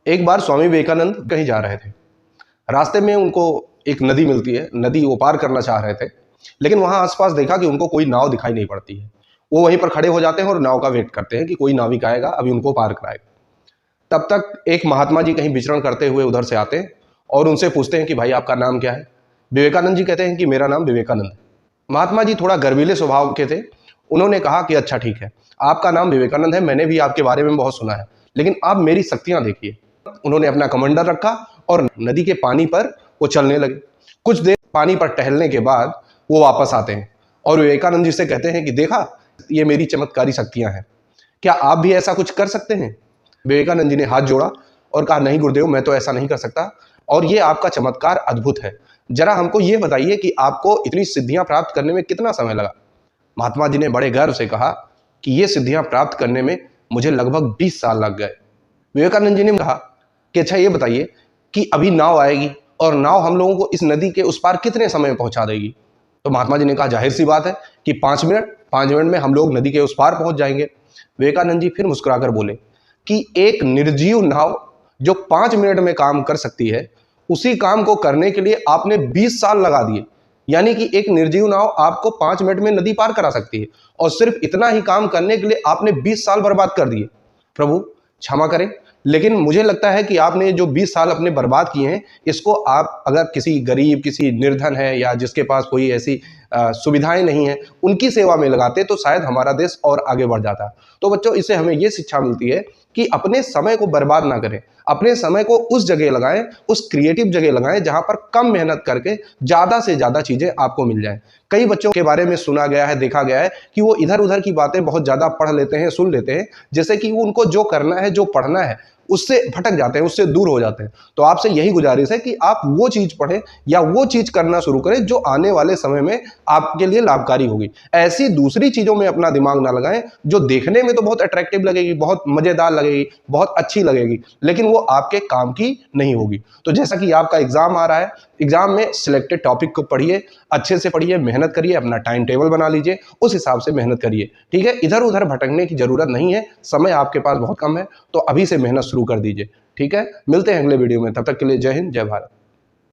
एक बार स्वामी विवेकानंद कहीं जा रहे थे। रास्ते में उनको एक नदी मिलती है, नदी वो पार करना चाह रहे थे, लेकिन वहाँ आसपास देखा कि उनको कोई नाव दिखाई नहीं पड़ती है। वो वहीं पर खड़े हो जाते हैं और नाव का वेट करते हैं कि कोई नाविक आएगा, अभी उनको पार कराएगा। तब तक एक महात्मा जी कहीं विचरण करते हुए उधर से आते हैं और उनसे पूछते हैं कि भाई आपका नाम क्या है? विवेकानंद जी कहते हैं कि मेरा नाम विवेकानंद है। महात्मा जी थोड़ा गर्वीले स्वभाव के थे। उन्होंने कहा कि अच्छा ठीक है, आपका नाम विवेकानंद है, मैंने भी आपके बारे में बहुत सुना है, लेकिन आप मेरी शक्तियां देखिए। उन्होंने अपना कमंडल रखा और नदी के पानी पर वो चलने लगे। कुछ देर पानी पर टहलने के बाद वो वापस आते हैं और विवेकानंद जी से कहते हैं कि देखा, ये मेरी चमत्कारी शक्तियां हैं, क्या आप भी ऐसा कुछ कर सकते हैं? विवेकानंद जी ने हाथ जोड़ा और कहा नहीं गुरुदेव, मैं तो ऐसा नहीं कर सकता, और ये आपका चमत्कार अद्भुत है। जरा हमको ये बताइए कि आपको इतनी सिद्धियां प्राप्त करने में कितना समय लगा? महात्मा जी ने बड़े गर्व से कहा कि ये सिद्धियां प्राप्त करने में मुझे लगभग 20 साल लग गए। विवेकानंद जी ने कहा कि अच्छा ये बताइए कि अभी नाव आएगी और नाव हम लोगों को इस नदी के उस पार कितने समय में पहुंचा देगी? तो महात्मा जी ने कहा जाहिर सी बात है कि 5 मिनट में हम लोग नदी के उस पार पहुंच जाएंगे। विवेकानंद जी फिर मुस्कुराकर बोले कि एक निर्जीव नाव जो 5 मिनट में काम कर सकती है, उसी काम को करने के लिए आपने 20 साल लगा दिए। यानी कि एक निर्जीव नाव आपको 5 मिनट में नदी पार करा सकती है, और सिर्फ इतना ही काम करने के लिए आपने 20 साल बर्बाद कर दिए। प्रभु क्षमा करें, लेकिन मुझे लगता है कि आपने जो 20 साल अपने बर्बाद किए हैं, इसको आप अगर किसी गरीब, किसी निर्धन है या जिसके पास कोई ऐसी सुविधाएं नहीं है, उनकी सेवा में लगाते तो शायद हमारा देश और आगे बढ़ जाता। तो बच्चों, इससे हमें ये शिक्षा मिलती है कि अपने समय को बर्बाद ना करें, अपने समय को उस जगह लगाएं, उस क्रिएटिव जगह लगाएं जहां पर कम मेहनत करके ज़्यादा से ज़्यादा चीज़ें आपको मिल जाएं। कई बच्चों के बारे में सुना गया है, देखा गया है कि वो इधर उधर की बातें बहुत ज़्यादा पढ़ लेते हैं, सुन लेते हैं, जैसे कि उनको जो करना है, जो पढ़ना है, उससे भटक जाते हैं, उससे दूर हो जाते हैं। तो आपसे यही गुजारिश है कि आप वो चीज़ पढ़ें या वो चीज़ करना शुरू करें जो आने वाले समय में आपके लिए लाभकारी होगी। ऐसी दूसरी चीज़ों में अपना दिमाग ना लगाएं जो देखने में तो बहुत अट्रैक्टिव लगेगी, बहुत मज़ेदार लगेगी, बहुत अच्छी लगेगी, लेकिन वो आपके काम की नहीं होगी। तो जैसा कि आपका एग्ज़ाम आ रहा है, एग्ज़ाम में सिलेक्टेड टॉपिक को पढ़िए, अच्छे से पढ़िए, मेहनत करिए, अपना टाइम टेबल बना लीजिए, उस हिसाब से मेहनत करिए। ठीक है, इधर उधर भटकने की ज़रूरत नहीं है, समय आपके पास बहुत कम है, तो अभी से मेहनत शुरू कर दीजिए। ठीक है, मिलते हैं अगले वीडियो में, तब तक के लिए जय हिंद, जय भारत।